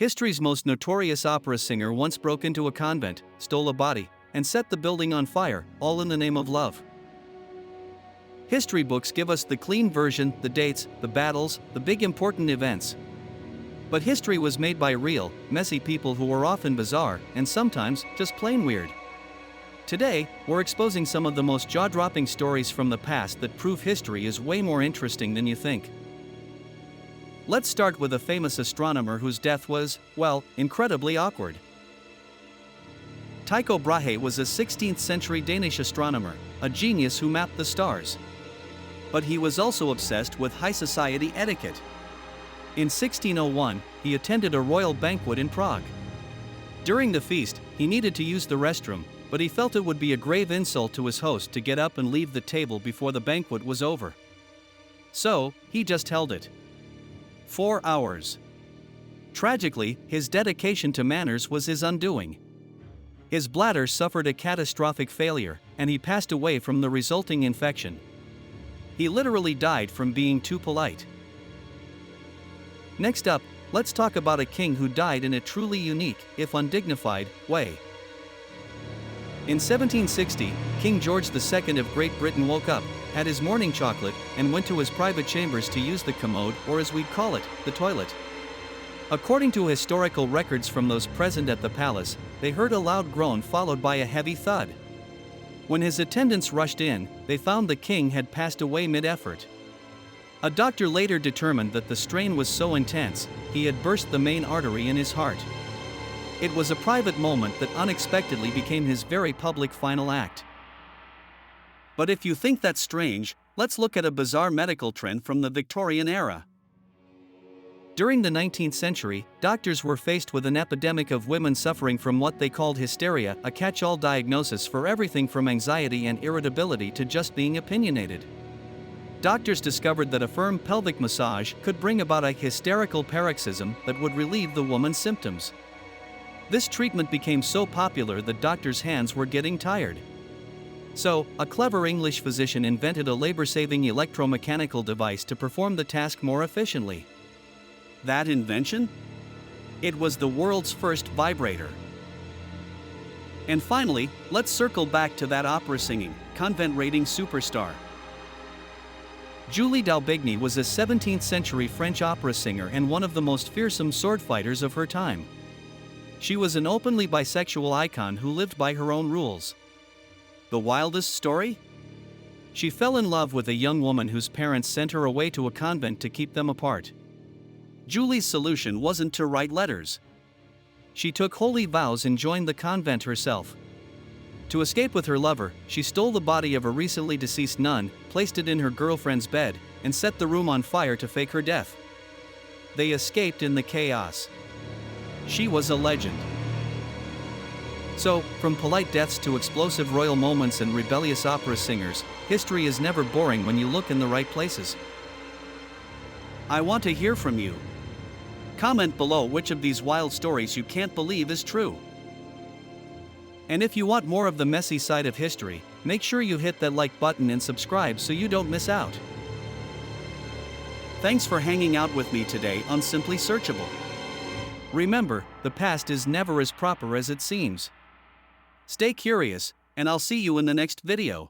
History's most notorious opera singer once broke into a convent, stole a body, and set the building on fire, all in the name of love. History books give us the clean version, the dates, the battles, the big important events. But history was made by real, messy people who were often bizarre, and sometimes just plain weird. Today, we're exposing some of the most jaw-dropping stories from the past that prove history is way more interesting than you think. Let's start with a famous astronomer whose death was, well, incredibly awkward. Tycho Brahe was a 16th century Danish astronomer, a genius who mapped the stars. But he was also obsessed with high society etiquette. In 1601, he attended a royal banquet in Prague. During the feast, he needed to use the restroom, but he felt it would be a grave insult to his host to get up and leave the table before the banquet was over. So, he just held it. 4 hours. Tragically, his dedication to manners was his undoing. His bladder suffered a catastrophic failure, and he passed away from the resulting infection. He literally died from being too polite. Next up, let's talk about a king who died in a truly unique, if undignified, way. In 1760, King George II of Great Britain woke up, had his morning chocolate, and went to his private chambers to use the commode, or as we'd call it, the toilet. According to historical records from those present at the palace, they heard a loud groan followed by a heavy thud. When his attendants rushed in, they found the king had passed away mid-effort. A doctor later determined that the strain was so intense, he had burst the main artery in his heart. It was a private moment that unexpectedly became his very public final act. But if you think that's strange, let's look at a bizarre medical trend from the Victorian era. During the 19th century, doctors were faced with an epidemic of women suffering from what they called hysteria, a catch-all diagnosis for everything from anxiety and irritability to just being opinionated. Doctors discovered that a firm pelvic massage could bring about a hysterical paroxysm that would relieve the woman's symptoms. This treatment became so popular that doctors' hands were getting tired. So, a clever English physician invented a labor-saving electromechanical device to perform the task more efficiently. That invention? It was the world's first vibrator. And finally, let's circle back to that opera-singing, convent-raiding superstar. Julie d'Aubigny was a 17th century French opera singer and one of the most fearsome sword fighters of her time. She was an openly bisexual icon who lived by her own rules. The wildest story? She fell in love with a young woman whose parents sent her away to a convent to keep them apart. Julie's solution wasn't to write letters. She took holy vows and joined the convent herself. To escape with her lover, she stole the body of a recently deceased nun, placed it in her girlfriend's bed, and set the room on fire to fake her death. They escaped in the chaos. She was a legend. So, from polite deaths to explosive royal moments and rebellious opera singers, history is never boring when you look in the right places. I want to hear from you. Comment below which of these wild stories you can't believe is true. And if you want more of the messy side of history, make sure you hit that like button and subscribe so you don't miss out. Thanks for hanging out with me today on Simply Searchable. Remember, the past is never as proper as it seems. Stay curious, and I'll see you in the next video.